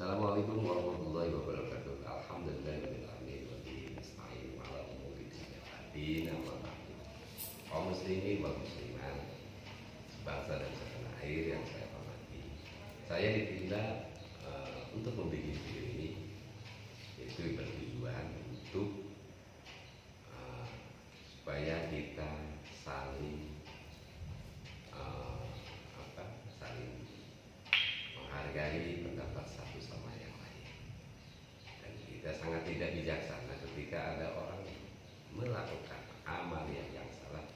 Assalamualaikum warahmatullahi wabarakatuh. Alhamdulillahirabbil alamin wa bihi nasta'in ala umuri dunya waddin. Amma ba'du. Kaum muslimin wal muslimat, bangsa dan setanah air yang saya hormati. Saya dipindah untuk membuat video ini, yaitu bertujuan untuk supaya kita saling saling menghargai pendapat satu sama yang lain. Dan kita sangat tidak bijaksana ketika ada orang melakukan amal yang salah,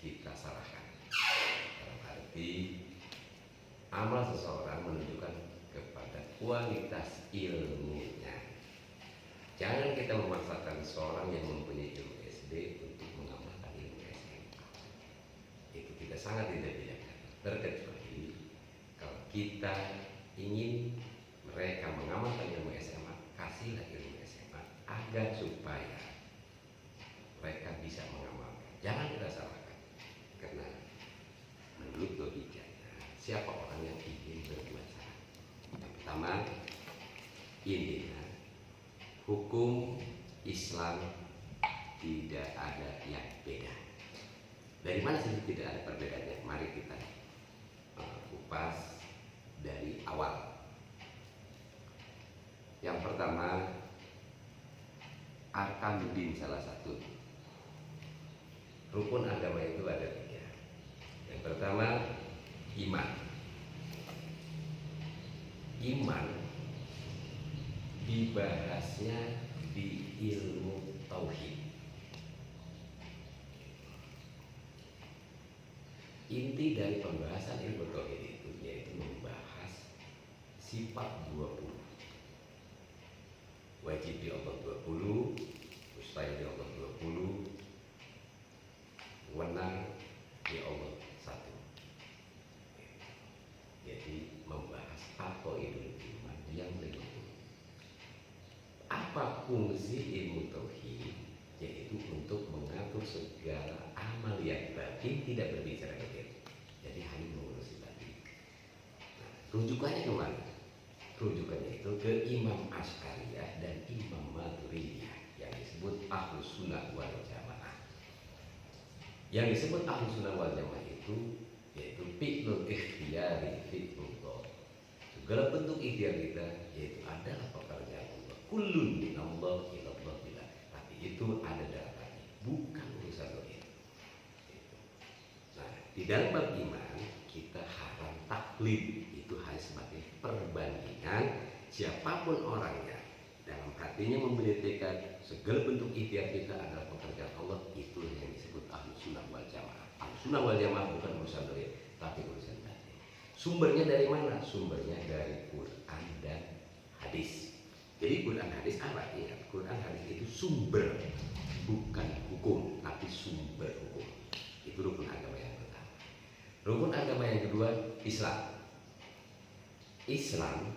kita salahkan. Dalam arti amal seseorang menunjukkan kepada kualitas ilmunya. Jangan kita memaksakan seorang yang mempunyai ilmu SD untuk mengamalkan ilmu SMA. Itu kita sangat tidak bijaksana. Terkecuali kalau kita ingin mereka mengamalkan ilmu SMA, kasihlah ilmu SMA agar supaya mereka bisa mengamalkan. Jangan kita salahkan, karena menurut logikanya siapa orang yang ingin berbuat salah? Yang pertama, intinya hukum Islam tidak ada yang beda. Dari mana sih tidak ada perbedaannya? Mari kita kupas dari awal. Yang pertama, arkanuddin, salah satu rukun agama itu ada 3. Yang pertama, iman. Iman dibahasnya di ilmu tauhid. Inti dari pembahasan ilmu tauhid itu yaitu membahas sifat 20. Wajib di Allah 20, mustahil di Allah 20, wewenang di Allah 1. Jadi membahas apa itu iman yang 50. Apa fungsi ilmu tauhid? Yaitu untuk mengatur segala amal yang batin, tidak berbicara zahir. Jadi hanya mengurusi batin. Nah, rujukannya kemana? Rujukannya itu ke Imam Asy'ariyah dan Imam Maturidiyah yang disebut Ahlus Sunnah wal Jamaah. Yang disebut Ahlus Sunnah wal Jamaah itu yaitu fi'lul ikhtiyari fi'lullah. Segala bentuk ikhtiar kita yaitu adalah pekerjaan Allah. Kullun minallah ilallah bila. Tapi itu ada dalam hati, bukan urusan zahir. Nah, di dalam bab iman kita haram taklid. Itu hanya sebagai perbandingan. Siapapun orangnya, dalam hatinya memberi tekad segala bentuk ikhtiar kita adalah pekerjaan Allah. Itu yang disebut Ahlus Sunnah wal Jamaah. Ahlus Sunnah wal Jamaah bukan urusan zahir, tapi urusan batin. Sumbernya dari mana? Sumbernya dari Quran dan hadis. Jadi Quran hadis apa? Ingat, Quran hadis itu sumber, bukan hukum, tapi sumber hukum. Itu rukun agama yang pertama. Rukun agama yang kedua, Islam. Islam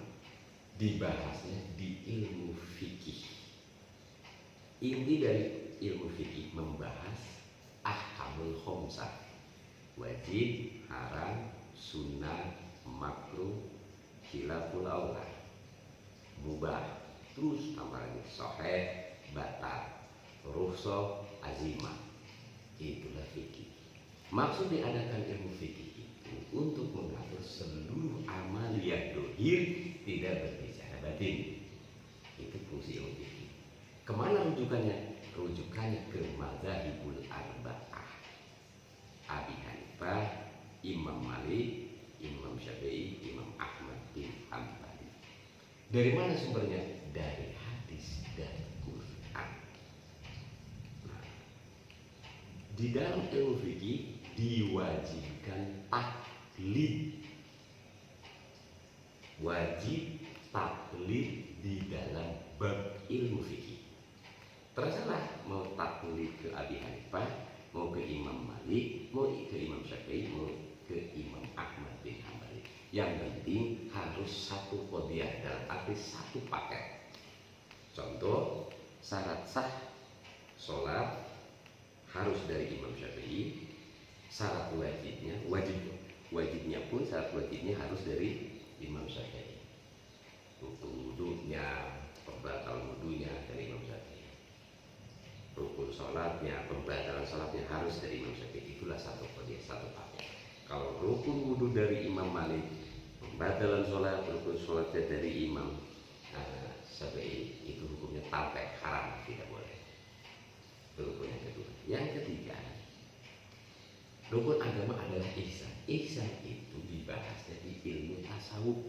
dibahasnya di ilmu fikih. Inti dari ilmu fikih membahas ahkamul khamsah, wajib, haram, sunnah, makruh, khilaful aula, mubah, terus tambah lagi sahih, batal, rukhsah, azimah. Itulah fikih. Maksud diadakan ilmu fikih itu untuk mengatur seluruh amal yang zahir, tidak berbicara batin. Itu fungsi ilmu fikih. Kemana rujukannya? Rujukannya ke mazhabul arba'ah. Abi Hanifah, Imam Malik, Imam Syafi'i, Imam Ahmad bin Hanbal. Dari mana sumbernya? Dari hadis dan Quran. Nah, di dalam ilmu fikih diwajibkan taklid. Wajib taklid di dalam bab ilmu fikih. Terserah mau taklid ke Abi Hanifah, mau ke Imam Malik, mau ke Imam Syafi'i, mau ke Imam Ahmad bin Hanbal. Yang penting harus satu qadiyah, dalam arti satu paket. Contoh, syarat sah sholat harus dari Imam Syafi'i. Syarat wajibnya pun syarat wajibnya harus dari Imam Syafi'i. rukun wudunya, pembatalan wudunya dari Imam Syafi'i. Rukun sholatnya, pembatalan sholatnya harus dari Imam Syafi'i. Itulah satu paket. Kalau rukun wudu dari Imam Malik, pembatalan sholat, rukun sholatnya dari Imam Syafi'i, itu hukumnya talqek, haram, tidak boleh. Itu rukun yang kedua. Yang ketiga, rukun agama adalah ihsan. Ihsan itu dibahasnya di ilmu tasawuf.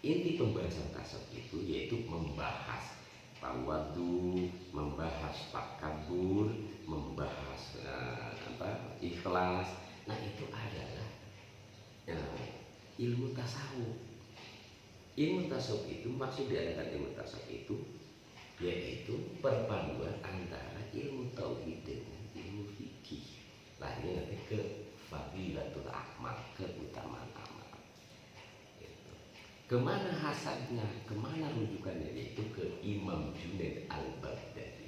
Inti pembahasan tasawuf itu yaitu membahas tawadu, membahas takabur, membahas ikhlas. Nah itu adalah ilmu tasawuf. Ilmu tasawuf itu, maksud diadakan ilmu tasawuf itu yaitu perpaduan antara ilmu tauhid dengan ilmu fikih. Lainnya nanti ke fadilatul amal, keutamaan amal. Gitu. Kemana hasadnya, kemana rujukannya, yaitu ke Imam Junaid al-Baghdadi.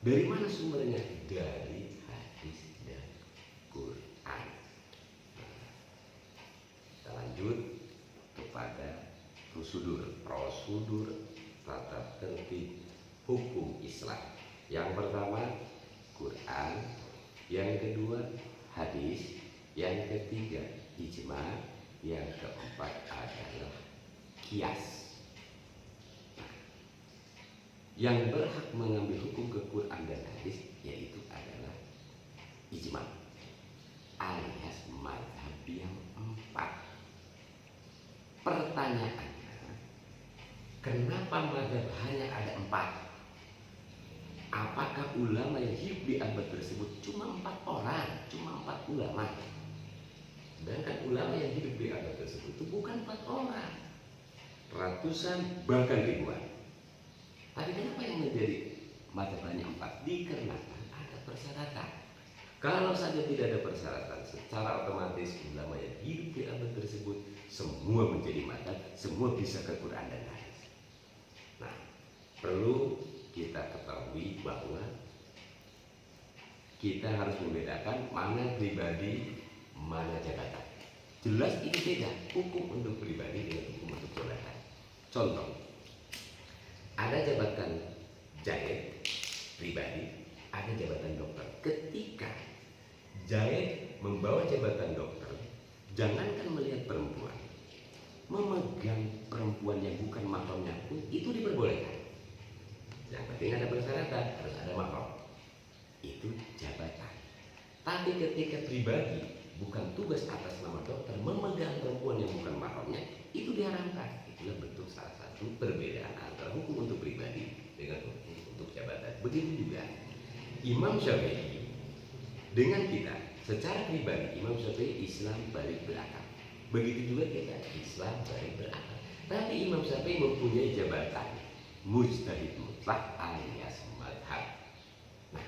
Dari mana sumbernya? Dari hadis dan Quran. Kita lanjut kepada prosedur tata tertib hukum Islam. Yang pertama Quran, yang kedua hadis, yang ketiga ijma, yang keempat adalah kias. Yang berhak mengambil hukum ke Quran dan hadis yaitu adalah ijma alias mazhab yang empat. Pertanyaannya, kenapa mazhab hanya ada empat? Apakah ulama yang hidup di abad tersebut cuma 4 orang, cuma 4 ulama? Sedangkan ulama yang hidup di abad tersebut itu bukan 4 orang, ratusan bahkan ribuan. Tapi kenapa yang menjadi mazhab hanya 4? Dikarenakan ada persyaratan. Kalau saja tidak ada persyaratan, secara otomatis ulama yang hidup di abad tersebut semua menjadi mazhab, semua bisa ke Quran dan hadis. Nah, perlu kita ketahui bahwa kita harus membedakan mana pribadi, mana jabatan. Jelas ini beda, hukum untuk pribadi dengan hukum untuk jabatan. Contoh, ada jabatan jahit pribadi, ada jabatan dokter. Ketika jahit membawa jabatan dokter, jangankan melihat perempuan, memegang perempuan yang bukan mahramnya pun itu diperbolehkan. Yang penting ada persyaratan, harus ada mahram. Itu jabatan. Tapi ketika pribadi, bukan tugas atas nama dokter, memegang perempuan yang bukan mahramnya, itu diharamkan. Itulah bentuk salah satu perbedaan antara hukum untuk pribadi dengan hukum untuk jabatan. Begitu juga Imam Syafi'i dengan kita, secara pribadi Imam Syafi'i Islam balik belakang. Begitu juga kita, Islam balik belakang. Tapi Imam Syafi'i mempunyai jabatan mujtahid mutlak alias madhab. Nah,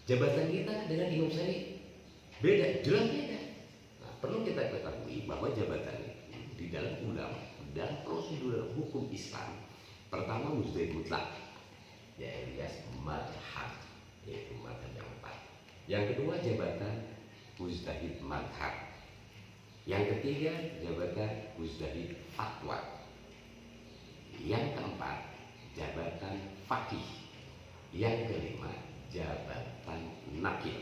jabatan kita dengan Imam Syafi'i beda, jelas beda. Nah, perlu kita ketahui bahwa jabatan itu di dalam ulama, dalam prosedur hukum Islam, pertama mujtahid mutlak, alias madhab, yaitu madhab yang 4. Yang kedua jabatan mujtahid madhab. Yang ketiga jabatan mujtahid fatwa. Yang keempat jabatan faqih. Yang kelima jabatan nakil.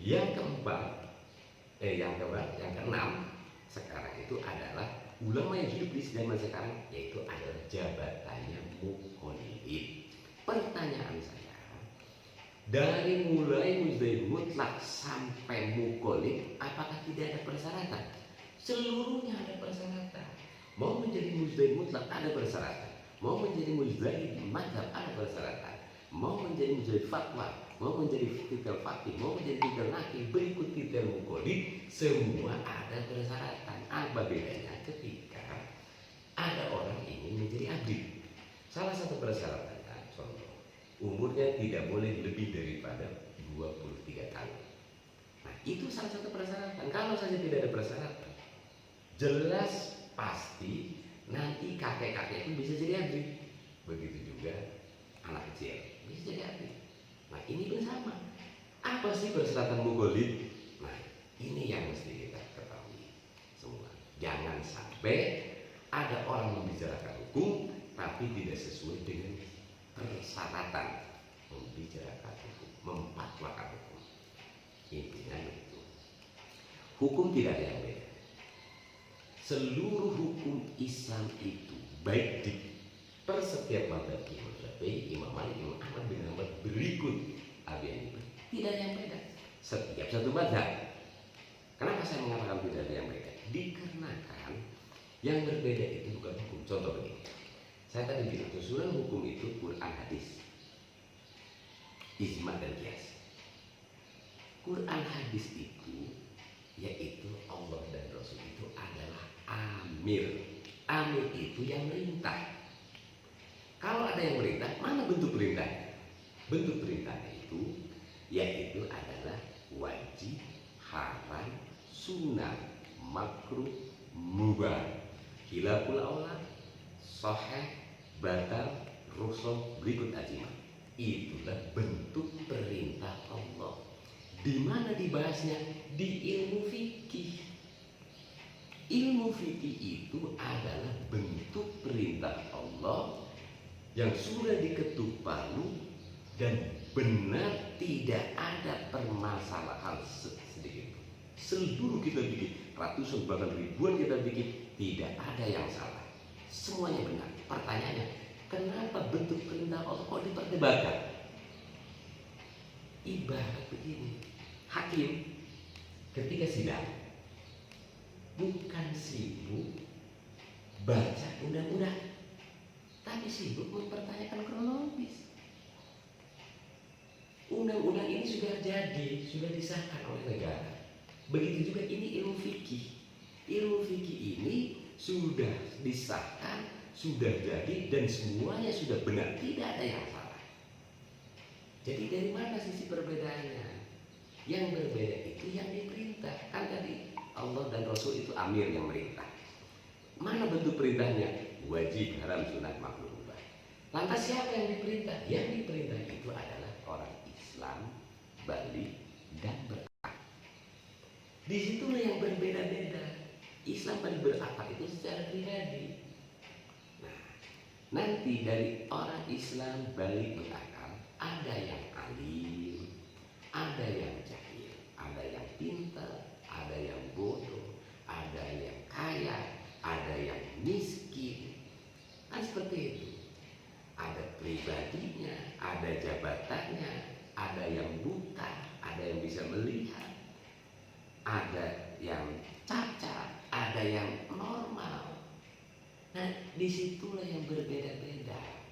Yang keenam sekarang itu adalah ulama yang hidup di zaman sekarang, yaitu adalah jabatannya muqallid. Pertanyaan saya, dari mulai mujtahid mutlak sampai muqallid, apakah tidak ada persyaratan? Seluruhnya ada persyaratan. Mau menjadi mujtahid mutlak ada persyaratan, mau menjadi mujtahid madhab ada persyaratan, mau menjadi mujtahid fatwa, mau menjadi fikih faqih, mau menjadi fikih nakil, berikut fikih muqallid, semua ada persyaratan. Apa bedanya ketika ada orang ingin menjadi abdi? Salah satu persyaratannya, contoh, umurnya tidak boleh lebih daripada 23 tahun. Nah, itu salah satu persyaratan. Kalau saja tidak ada persyaratan, jelas pasti nanti kakek-kakek itu bisa jadi abdi. Begitu juga anak kecil bisa jadi abdi. Nah, ini pun sama. Apa sih persyaratan muqallid? Nah, ini yang mesti kita ketahui semua. Jangan sampai ada orang membicarakan hukum tapi tidak sesuai dengan persyaratan membicarakan hukum, memfatwakan hukum. Intinya itu, hukum tidak ada yang beda. Seluruh hukum Islam itu baik di setiap mazhab Imam Syafi'i, Imam Malik, Imam Ahmad bin Hanbal berikut Abi-Hanifah, tidak ada yang beda. Setiap satu mazhab. Kenapa saya mengatakan tidak ada yang beda? Dikarenakan yang berbeda itu bukan hukum. Contoh begini, saya tadi bilang susunan hukum itu Quran, hadis, ijma dan qiyas. Quran hadis itu yaitu Allah dan Rasul itu adalah amir. Amir itu yang merintah. Kalau ada yang merintah, mana bentuk perintah? Bentuk perintah itu yaitu adalah wajib, haram, sunnah, makruh, mubah, khilaful aula, sahih, batal, rukhsah, berikut ajmah. Itulah bentuk perintah Allah. Di mana dibahasnya? Di ilmu fikih. Ilmu fikih itu adalah bentuk perintah Allah yang sudah diketuk palu dan benar, tidak ada permasalahan sedikit. Seluruh kita bikin, ratusan bahkan ribuan kita bikin, tidak ada yang salah. Semuanya benar. Pertanyaannya, kenapa bentuk perintah Allah kok diperdebatkan? Ibarat begini, hakim ketika sidang bukan sibuk baca undang-undang, tapi sibuk mempertanyakan kronologis. Undang-undang ini sudah jadi, sudah disahkan oleh negara. Begitu juga ini ilmu fikih. Ilmu fikih ini sudah disahkan, sudah jadi, dan semuanya sudah benar, tidak ada yang salah. Jadi dari mana sisi perbedaannya? Yang berbeda itu yang diperintah. Kan tadi Allah dan Rasul itu amir yang merintah. Mana bentuk perintahnya? Wajib, haram, sunat, makruh, mubah. Lantas siapa yang diperintah? Yang diperintah itu adalah orang Islam, balik dan berakal. Disitulah yang berbeda-beda. Islam dan berakal itu secara pribadi. Nah, nanti dari orang Islam balik berakal, ada yang alim, ada yang jahil, ada yang pintar, ada yang bodoh, ada yang kaya, ada yang miskin. Kan seperti itu. Ada pribadinya, ada jabatannya, ada yang buta, ada yang bisa melihat, ada yang cacat, ada yang normal. Nah, disitulah yang berbeda-beda.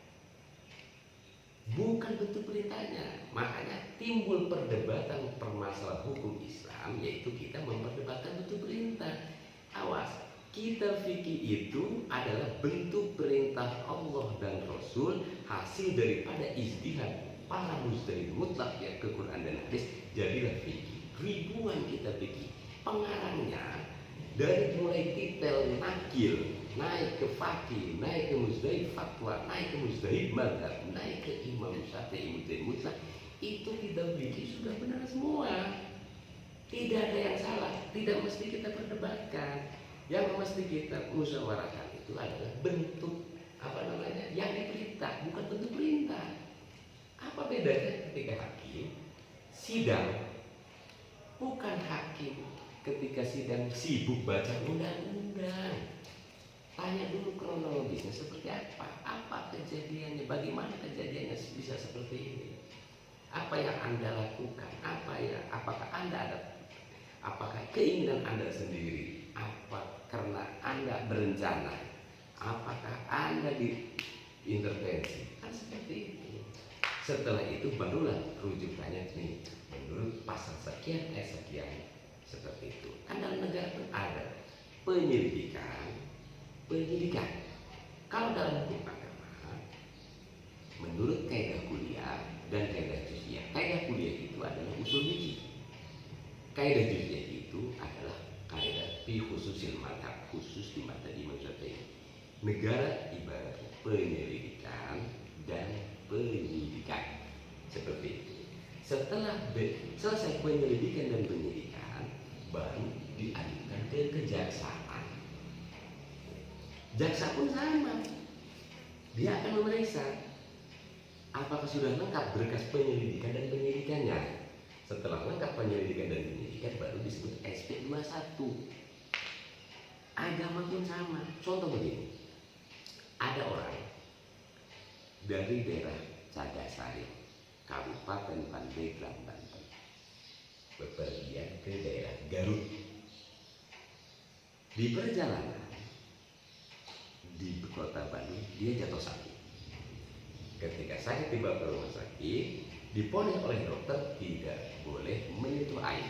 Bukan bentuk perintahnya. Makanya timbul perdebatan permasalahan hukum Islam, yaitu kita memperdebatkan bentuk perintah. Awas, kita fikih itu adalah bentuk perintah Allah dan Rasul, hasil daripada ijtihad para mujtahid mutlak ya ke Quran dan hadis. Jadilah fikih. Ribuan kita fikih. Pengarangnya dari mulai titel nakil, naik ke fakih, naik ke mujtahid fatwa, naik ke mujtahid mazhab, naik ke Imam Syafi'i mujtahid mutlak, itu kita fikih sudah benar semua. Tidak ada yang salah, tidak mesti kita perdebatkan. Yang mesti kita musyawarahkan itu adalah bentuk yang diperintah, bukan bentuk perintah. Apa bedanya ketika hakim sidang? Bukan hakim ketika sidang sibuk baca undang-undang. Tanya dulu kronologisnya seperti apa kejadiannya, bagaimana kejadiannya bisa seperti ini, apa yang Anda lakukan, apakah Anda ada, apakah keinginan Anda sendiri, apa karena Anda berencana, apakah Anda diintervensi, kan seperti itu. Setelah itu barulah rujukannya nih, menurut pasal sekian sekian, seperti itu. Kan dalam negara pun ada penyidikan. Kalau dalam hukum agama, menurut kaidah kuliah dan kaidah juz'iyah, kaidah kuliah itu adalah usul fikih. Kaidah juz'iyah itu adalah kaidah fi khususil madhab, khusus di madhab Imam Syafi'i. Negara ibarat penyelidikan dan penyidikan, seperti itu. Setelah selesai penyelidikan dan penyidikan, baru diajukan ke kejaksaan. Jaksa pun sama, dia akan memeriksa apakah sudah lengkap berkas penyelidikan dan penyidikannya. Setelah lengkap penyelidikan dan penyidikan baru disebut SP21. Agama pun sama. Contoh begini, ada orang dari daerah Cagasari, Kabupaten Pandeglang, Banten, bepergian ke daerah Garut. Di perjalanan di kota Bandung dia jatuh sakit. Ketika sakit dibawa ke rumah sakit, diponis oleh dokter tidak boleh menyentuh air.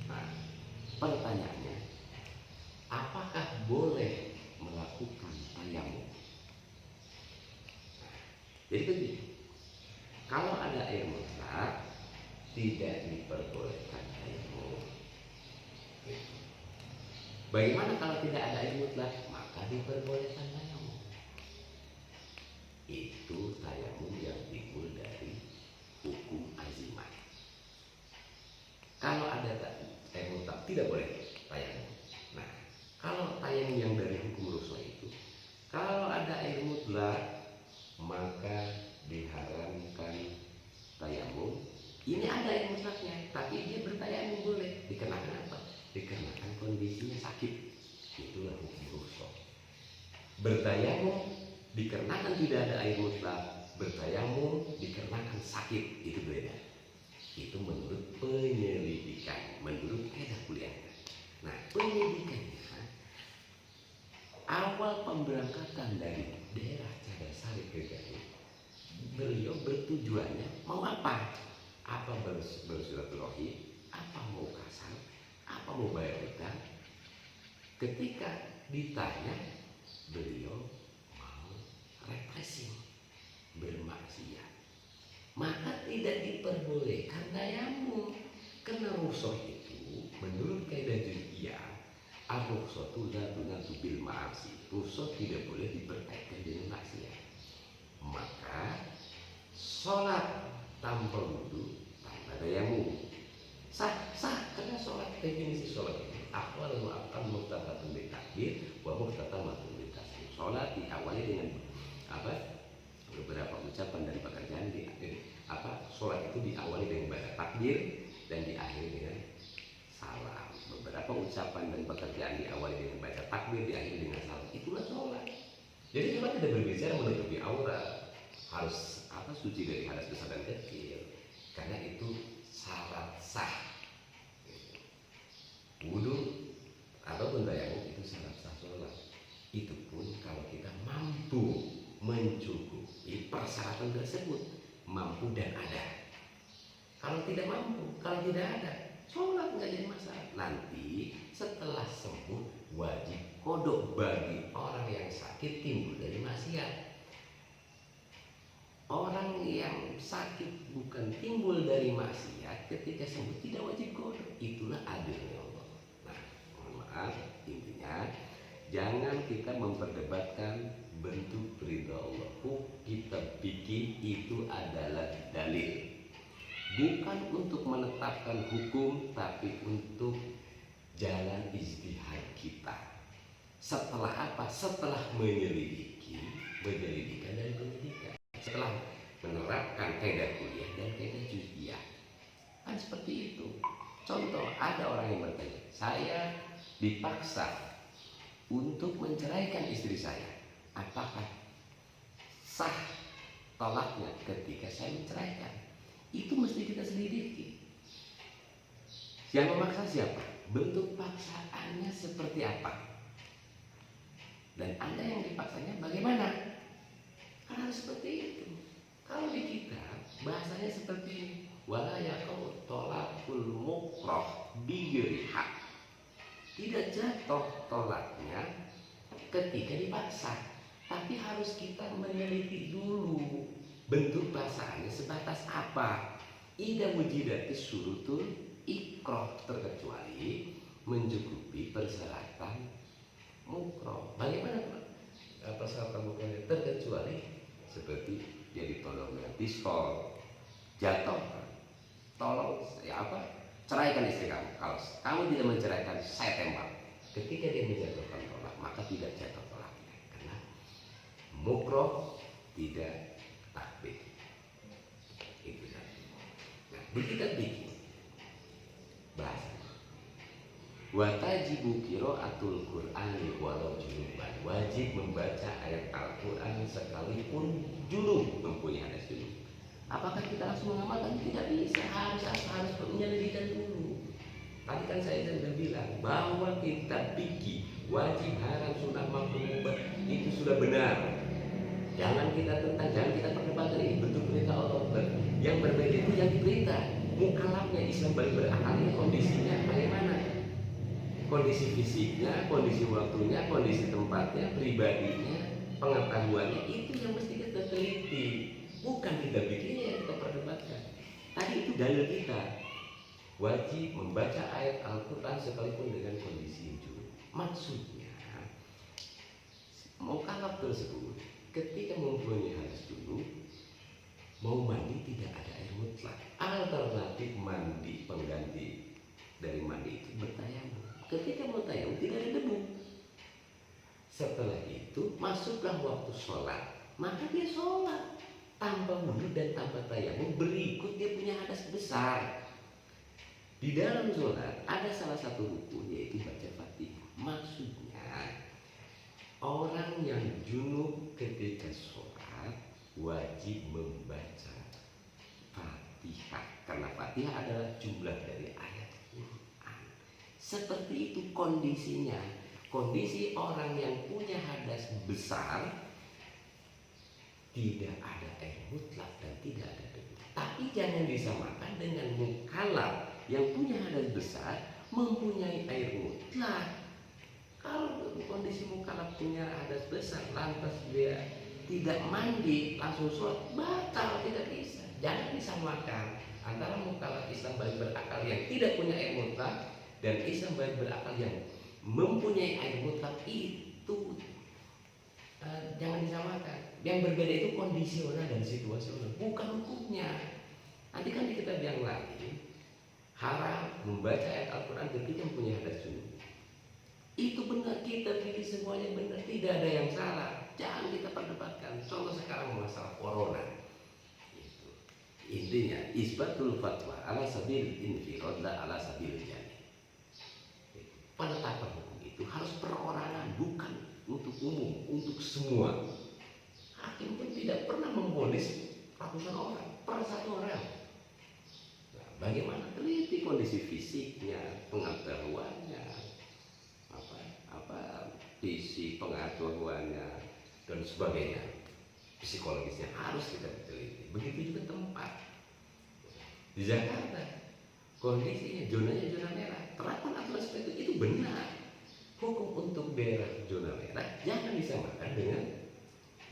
Nah, pertanyaannya, apakah boleh melakukan tayamum? Jadi begini, kalau ada air mutlak tidak diperbolehkan tayamum. Bagaimana kalau tidak ada air mutlak? Maka diperbolehkan tayamum. Itu tayamum yang timbul dari hukum azimah. Kalau ada air mutlak tidak boleh tayamum. Nah, kalau tayamum yang dari hukum rukhsah itu, kalau ada air mutlak maka diharamkan tayamum. Ini ada air mutlaknya, tapi dia bertayamum boleh. Dikarenakan apa? Dikarenakan kondisinya sakit. Itulah hukum rukhsah. Bertayamum dikarenakan tidak ada air mutlak, bertayamum dikarenakan sakit, itu beda. Itu menurut penyelidikan, menurut kaedah kuliahnya. Nah, penyelidikannya, awal pemberangkatan dari daerah Cagasari ke Garut, beliau bertujuannya mau apa? Apa bersilaturahim, apa mau kasar, apa mau bayar hutang. Ketika ditanya, beliau mau represi, bermaksiat, maka tidak diperbolehkan tayamum. Karena rukhsah itu menurut kaidah juz'iyah, ar-rukhsatu la tunatu bil ma'asi. Rukhsah tidak boleh diperkaitkan dengan maksiat. Maka sholat tanpa wudu, tanpa tayamum sah karena sholat, definisi sholat ini awal mu'aqqan muqtadatun bi takbir wa muqtatamatun bi taslim. Sholat diawali dengan beberapa ucapan dan pekerjaan sholat itu diawali dengan baca takbir dan diakhiri dengan salam. Beberapa ucapan dan pekerjaan diawali dengan baca takbir, diakhiri dengan salam. Itulah sholat. Jadi sholat tidak berbicara menutupi aurat, harus suci dari hadas besar dan kecil, karena itu syarat sah. Wudu ataupun tayamum itu syarat sah sholat. Itu pun kalau kita mampu mencukupi persyaratan tersebut, mampu dan ada. Kalau tidak mampu, kalau tidak ada, sholat nggak jadi masalah. Nanti setelah sembuh wajib qodok bagi orang yang sakit timbul dari maksiat. Orang yang sakit bukan timbul dari maksiat, ketika sembuh tidak wajib qodok. Itulah adilnya Allah. Nah, mohon maaf, intinya jangan kita memperdebatkan bentuk ridha Allah. Kita bikin itu adalah dalil, bukan untuk menetapkan hukum, tapi untuk jalan ijtihad kita. Setelah apa? Setelah menyelidiki, penyelidikan dan penyidikan. Setelah menerapkan kaidah kuliah dan kaidah juz'iyah. Kan seperti itu. Contoh, ada orang yang bertanya, saya dipaksa untuk menceraikan istri saya. Apakah sah tolaknya ketika saya menceraikan? Itu mesti kita selidiki. Yang memaksa siapa? Bentuk paksaannya seperti apa? Dan Anda yang dipaksanya bagaimana? Kan harus seperti itu. Kalau di kita bahasanya seperti wala yaqau tolakul mukrah bighairi hak. Tidak jatuh tolaknya ketika dipaksa, tapi harus kita meneliti dulu bentuk paksaannya sebatas apa. Ida wujidatis surutul ikrah, terkecuali mencukupi persyaratan mukrah. Bagaimana persyaratan mukrah? Terkecuali seperti dia ditodong dengan pistol, jatuh, tolong ceraikan istri kamu. Kalau kamu tidak menceraikan, saya tembak. Ketika dia menjatuhkan tolak, maka maka tidak jatuh tolaknya, karena mukroh tidak takbir. Itu satu. Nah, di kitab bikin bahasa watajibu qiraatul Qur'ani walau junuban, wajib membaca ayat Al-Quran sekalipun junub, mempunyai hadas junub. Apakah kita langsung mengamalkan? Tidak bisa, harus penyelidikan dulu. Tadi kan saya sudah bilang bahwa kitab fikih wajib, haram, sunnah, makruh, mubah itu sudah benar. Jangan kita perdebatkan ini bentuk perintah Allah. Yang berbeda itu yang diperintah. Mukallafnya Islam balik berakal ini kondisinya bagaimana? Kondisi fisiknya, kondisi waktunya, kondisi tempatnya, pribadinya, pengetahuannya, itu yang mesti kita teliti. Bukan kita bikinnya yang kita perdebatkan. Tadi itu dalil kita. Wajib membaca ayat Al-Quran sekalipun dengan kondisi junub. Maksudnya, mukallaf tersebut ketika mempunyai hadas junub, mau mandi tidak ada air mutlak. Alternatif mandi pengganti dari mandi itu bertayamum. Ketika mau tayamum tidak ada debu. Setelah itu masuklah waktu sholat, maka dia sholat tanpa wudu dan tanpa tayamum. Berikut dia punya hadas besar. Di dalam sholat ada salah satu rukun yaitu baca Fatihah. Maksudnya orang yang junub ketika sholat wajib membaca Fatihah, karena Fatihah adalah jumlah dari ayat Quran. Seperti itu kondisinya. Kondisi orang yang punya hadas besar, tidak ada air mutlak dan tidak ada debu. Tapi jangan disamakan dengan mukallaf yang punya hadas besar mempunyai air mutlak. Kalau kondisi mukallaf punya hadas besar lantas dia tidak mandi langsung sholat, batal, tidak bisa. Jangan disamakan antara mukallaf Islam balik berakal yang tidak punya air mutlak dan Islam balik berakal yang mempunyai air mutlak. Itu jangan disamakan. Yang berbeda itu kondisional dan situasional, bukan hukumnya. Nanti kan di kitab yang lain haram membaca ayat Al-Quran ketika mempunyai hadas junub. Itu benar, kita pilih semuanya benar, tidak ada yang salah. Jangan kita perdebatkan. Contoh sekarang masalah corona. Itu. Intinya isbatul fatwa ala sabil infirad la ala sabil jami. Penetapan hukum itu harus perorangan, bukan untuk umum, untuk semua. Hakim pun tidak pernah memvonis ratusan orang, per satu orang. Nah, bagaimana teliti kondisi fisiknya, pengetahuannya, visi pengetahuannya dan sebagainya, psikologisnya harus kita teliti. Begitu juga tempat. Di Jakarta kondisinya zonanya zona merah, terapkan aturan seperti itu benar. Hukum untuk daerah zona merah jangan disamakan dengan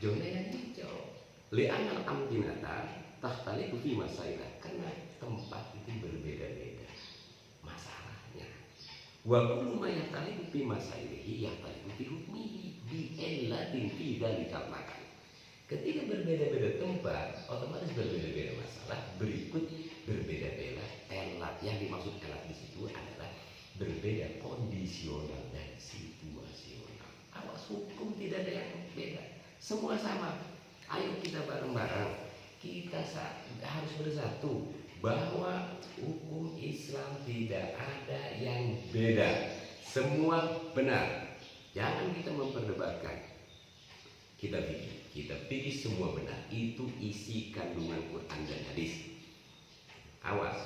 zona yang hijau. Li'anal amkinata tahtalifu fi masailah, karena tempat itu berbeda-beda masalahnya. Wa kullu ma yahtalifu fi masailihi yahtalifu fi hukmihi bi illatin fi dzalikal makan. Ketika berbeda-beda tempat, otomatis berbeda-beda masalah. Berikut berbeda-beda elat. Yang dimaksud elat di situ adalah berbeda kondisional dan situasional. Awas, hukum tidak ada yang beda, semua sama. Ayo kita bareng-bareng, kita harus bersatu bahwa hukum Islam tidak ada yang beda, semua benar. Jangan kita memperdebatkan. Kita pikir semua benar. Itu isi kandungan Quran dan hadis. Awas,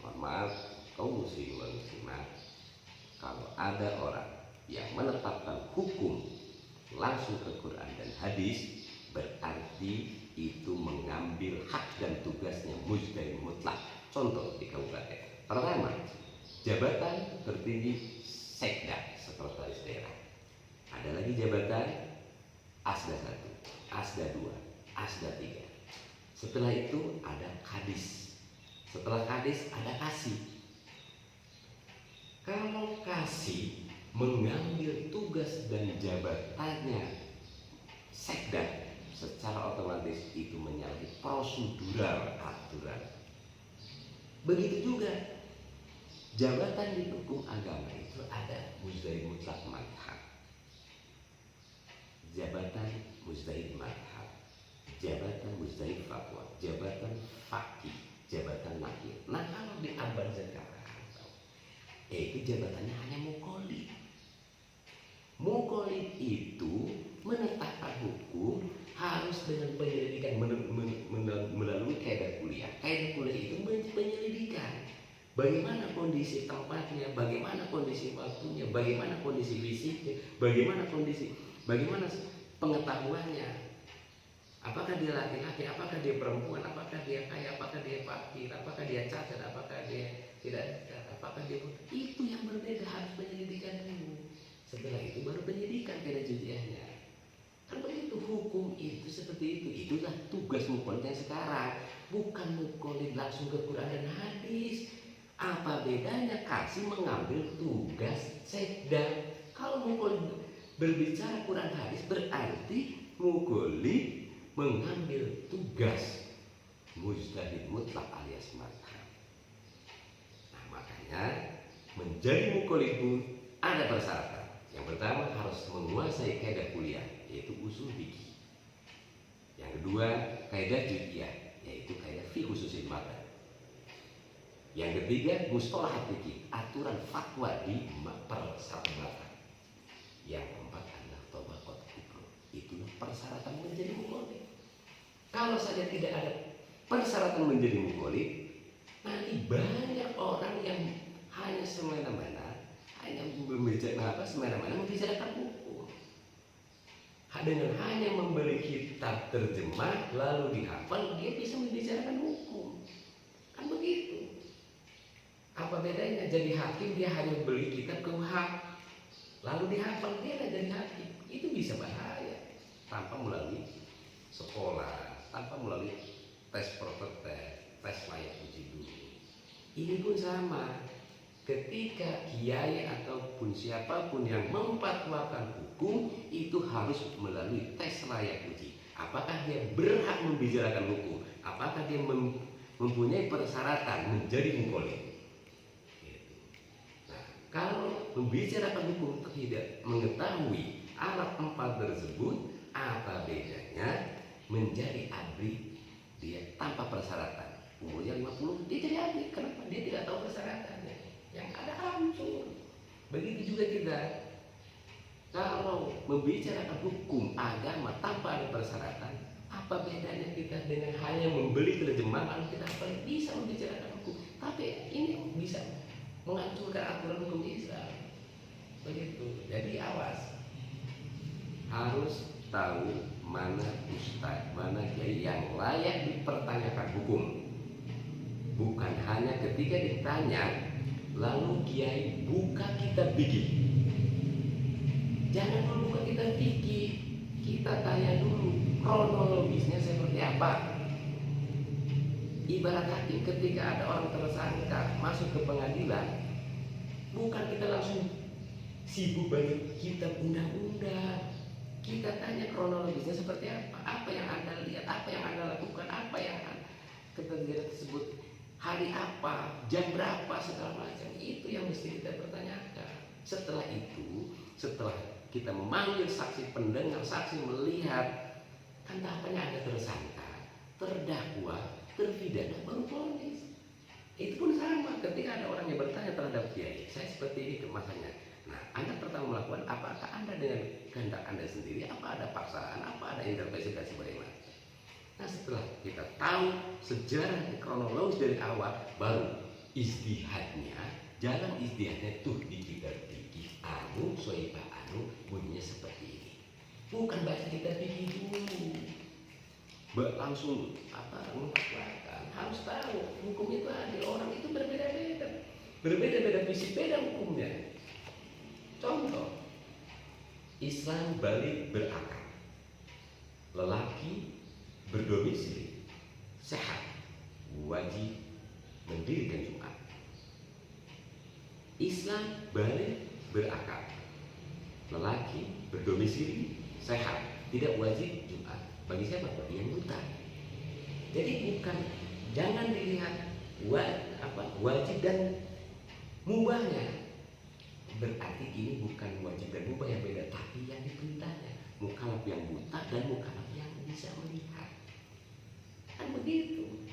mohon maaf kaum muslimin wal muslimat, kalau ada orang yang menetapkan hukum langsung ke Quran dan hadis, berarti itu mengambil hak dan tugasnya mujtahid mutlak. Contoh di kabupaten. Pertama, jabatan tertinggi sekda, sekretaris daerah. Ada lagi jabatan asda 1, asda 2, asda 3. Setelah itu ada kadis. Setelah kadis ada kasih. Kalau kasih mengambil tugas dan jabatannya sekda, secara otomatis itu menyalahi prosedural aturan. Begitu juga jabatan di hukum agama itu ada mujtahid mutlak madhab. jabatan mujtahid madhab, jabatan mujtahid fatwa, jabatan fakih, jabatan nakir. Nah kalau di abad sekarang itu jabatannya hanya mukoli. Mukoli itu menetapkan hukum harus dengan penyelidikan melalui kaidah kuliah. Kaidah kuliah itu penyelidikan. Bagaimana kondisi tempatnya, bagaimana kondisi waktunya, bagaimana kondisi fisiknya, bagaimana pengetahuannya. Apakah dia laki-laki, apakah dia perempuan, apakah dia kaya, apakah dia fakir, apakah dia cacat, apakah dia tidak cacat, apakah dia itu yang berbeda, harus penyelidikan dulu. Setelah itu baru penyidikan kaidah judiahnya. Kan begitu, hukum itu seperti itu. Itulah tugas muqallid yang sekarang. Bukan muqallid langsung ke Quran dan hadis. Apa bedanya kasih mengambil tugas sekda? Kalau muqallid berbicara Quran hadis berarti muqallid mengambil tugas mujtahid mutlak alias madhab. Nah makanya menjadi muqallid pun ada persyaratan. Yang pertama harus menguasai kaidah kuliah, yaitu usul fikih. Yang kedua kaidah judiah, yaitu kaidah fiqh khususil madhab. Yang ketiga mustalah fikih, aturan fatwa di persahabatan. Yang keempat adalah tabaqat kubra. Itulah persyaratan menjadi muqallid. Kalau saja tidak ada persyaratan menjadi muqallid, nanti banyak orang yang hanya semena-mena, hanya membicarakan hukum. Dengan hanya membeli kitab terjemah lalu dihafal, dia bisa membicarakan hukum. Kan begitu. Apa bedanya jadi hakim? Dia hanya beli kitab kuhab lalu dihafal, dia jadi hakim. Itu bisa bahaya tanpa melalui sekolah, tanpa melalui tes prototes, tes layak uji dulu. Ini pun sama. Ketika kiai ataupun siapapun yang memfatwakan hukum itu harus melalui tes layak uji. Apakah dia berhak membicarakan hukum? Apakah dia mempunyai persyaratan menjadi muqallid? Nah, kalau membicarakan hukum tidak mengetahui alat 4 tersebut, apa bedanya menjadi abri dia tanpa persyaratan? Umurnya 50 dia jadi abri. Kenapa? Dia tidak tahu persyaratannya. Yang ada hancur. Begitu juga kita kalau membicarakan hukum agama tanpa ada persyaratan, apa bedanya kita dengan hanya membeli terjemahan lalu kita bisa membicarakan hukum, tapi ini bisa menghancurkan aturan hukum Islam. Begitu. Jadi awas, harus tahu mana ustaz, mana kiai yang layak dipertanyakan hukum. Bukan hanya ketika ditanya lalu kiai buka kitab fikih. Jangan dulu buka kitab fikih, kita tanya dulu kronologisnya seperti apa. Ibarat hakim ketika ada orang tersangka masuk ke pengadilan, bukan kita langsung sibuk baca kitab undang-undang. Kita tanya kronologisnya seperti apa, apa yang Anda lihat, apa yang Anda lakukan, apa yang kejadian tersebut, hari apa, jam berapa, segala macam. Itu yang mesti kita pertanyakan. Setelah itu, setelah kita memanggil saksi, pendengar saksi, melihat, kan tahapannya ada tersangka, terdakwa, terpidana, baru vonis. Itu pun sama ketika ada orang yang bertanya terhadap kiai, saya seperti ini kemasannya. Nah, Anda pertama melakukan, apakah Anda dengan kehendak Anda sendiri, apa ada paksaan, apa ada intervensi bagaimana? Nah, setelah kita tahu sejarah kronologis dari awal, baru istihadnya, jalan istihadnya tuh di kitab fikih anu soibah anu bunyinya seperti ini. Bukan baca kitab fikih dulu, langsung memfatwakan. Harus tahu hukum itu adil, orang itu berbeda-beda visi, beda hukumnya. Contoh, Islam balik berakal, lelaki berdomisili sehat wajib mendirikan Jumat. Islam balik berakal, lelaki berdomisili sehat tidak wajib Jumat. Bagi siapa? Bagi yang buta. Jadi bukan, jangan dilihat wajib dan mubahnya. berarti ini bukan wajib dan mubah yang beda, tapi yang diperintahnya. Mukallaf yang buta dan mukallaf yang bisa melihat. Kan begitu.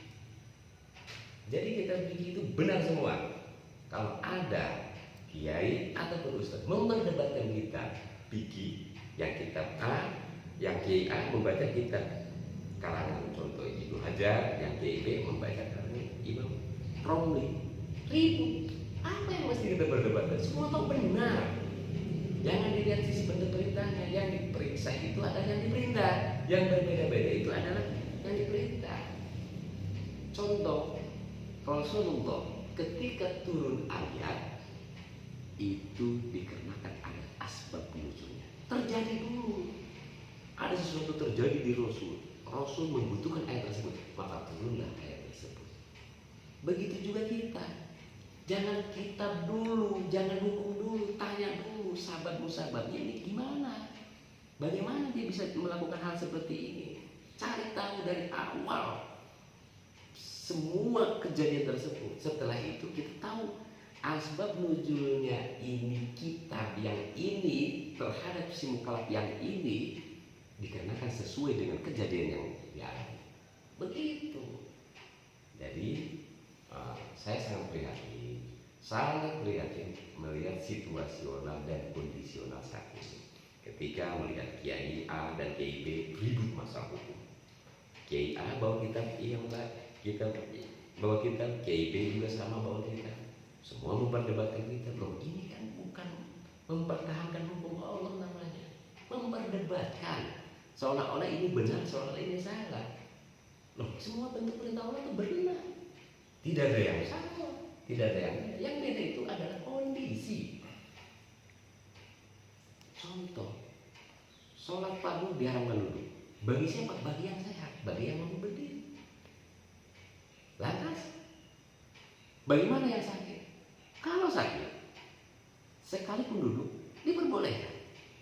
Jadi kita begitu benar semua. Kalau ada kiai ataupun ustaz memperdebatkan kita fikih yang kitab A, yang kiai A membaca kitab karangan contoh Ibnu Hajar, yang kiai B membaca karangan Imam Romli, ribut. Apa yang mesti kita berdebatkan? Semua tahu benar. Jangan dilihat sisi bentuk perintahnya. Yang diperiksa itu adalah yang diperintah. Yang berbeda-beda itu adalah yang diperintah. Contoh, Rasulullah ketika turun ayat itu dikarenakan ada asbab nuzulnya. Terjadi dulu. Ada sesuatu terjadi di Rasul. Rasul membutuhkan ayat tersebut, maka turunlah ayat tersebut. Begitu juga kita. Jangan kitab dulu, jangan hukum dulu, tanya dulu sahabat musababnya ini gimana, bagaimana dia bisa melakukan hal seperti ini. Cari tahu dari awal semua kejadian tersebut. Setelah itu kita tahu asbab nuzulnya ini, kitab yang ini terhadap si mukallaf yang ini dikarenakan sesuai dengan kejadian yang dialami. Begitu. Jadi saya sangat prihatin melihat situasional dan kondisional saat ini. Ketika melihat kiai A dan kiai B ribut masalah hukum. Kiai A bawa kitab, iya mbak, kita bawa kitab, kiai B juga sama bawa kitab. Semua memperdebatkan kitab. Loh, ini kan bukan mempertahankan hukum Allah namanya, memperdebatkan seolah-olah ini benar, seolah-olah ini salah. Loh, semua bentuk perintah Allah itu benar. Tidak ada yang salah, tidak ada yang beda. Yang beda itu adalah kondisi. Contoh, sholat fardu diharamkan dulu. Bagi siapa? Bagi yang sehat, bagi yang mampu berdiri. Lantas, bagaimana yang sakit? Kalau sakit, sekalipun duduk diperbolehkan.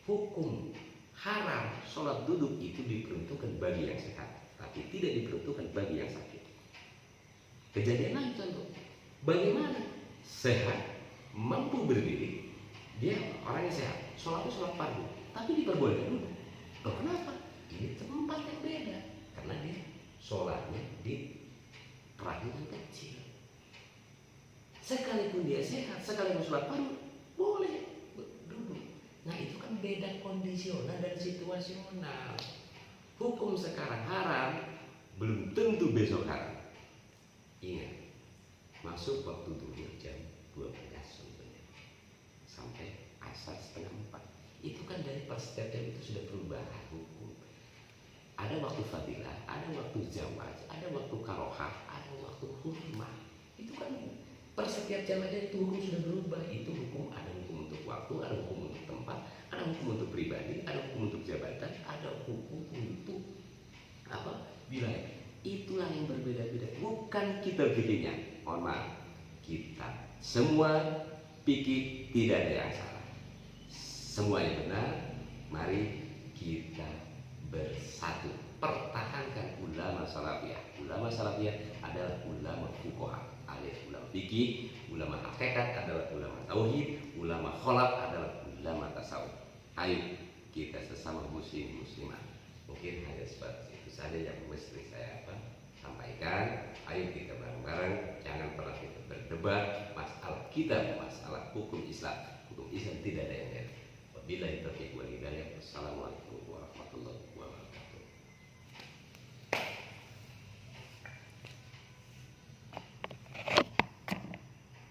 Hukum haram sholat duduk itu diperuntukkan bagi yang sehat, tapi tidak diperuntukkan bagi yang sakit. Kejadian lain contoh, bagaimana sehat mampu berdiri, dia orangnya sehat, sholatnya sholat fardu, tapi diperbolehkan duduk. Loh, kenapa? Ini tempat yang beda, karena dia sholatnya di perahu yang kecil. Sekalipun dia sehat, sekalipun sholat fardu, boleh duduk. Nah, itu kan beda kondisional dan situasional. Hukum sekarang haram, belum tentu besok haram. Ingat, masuk waktu zuhur jam 12 sampai asar setengah 4. Itu kan dari setiap jam itu sudah perubahan hukum. Ada waktu fadilah, ada waktu zawaj, ada waktu karohah, ada waktu hurmah. Itu kan per setiap jam aja itu hukum sudah berubah. Itu hukum, ada hukum untuk waktu, ada hukum untuk tempat, ada hukum untuk pribadi, ada hukum untuk jabatan, ada hukum untuk wilayah. Itulah yang berbeda-beda. Bukan kita fikihnya, mohon maaf, kita semua fikih tidak ada yang salah, semuanya benar. Mari kita bersatu, pertahankan ulama salafiyah. Ulama salafiyah adalah ulama fuqaha, alias ulama fikih. Ulama hakikat adalah ulama tauhid. Ulama kholaf adalah ulama tasawuf. Ayo kita sesama muslim muslimah. Mungkin hanya seperti itu saja yang mesti saya sampaikan. Ayo kita bareng-bareng, jangan pernah kita berdebat masalah kita, masalah hukum Islam. Hukum Islam tidak ada yang lain. Wabillahi taufiq wal hidayah. Wassalamualaikum.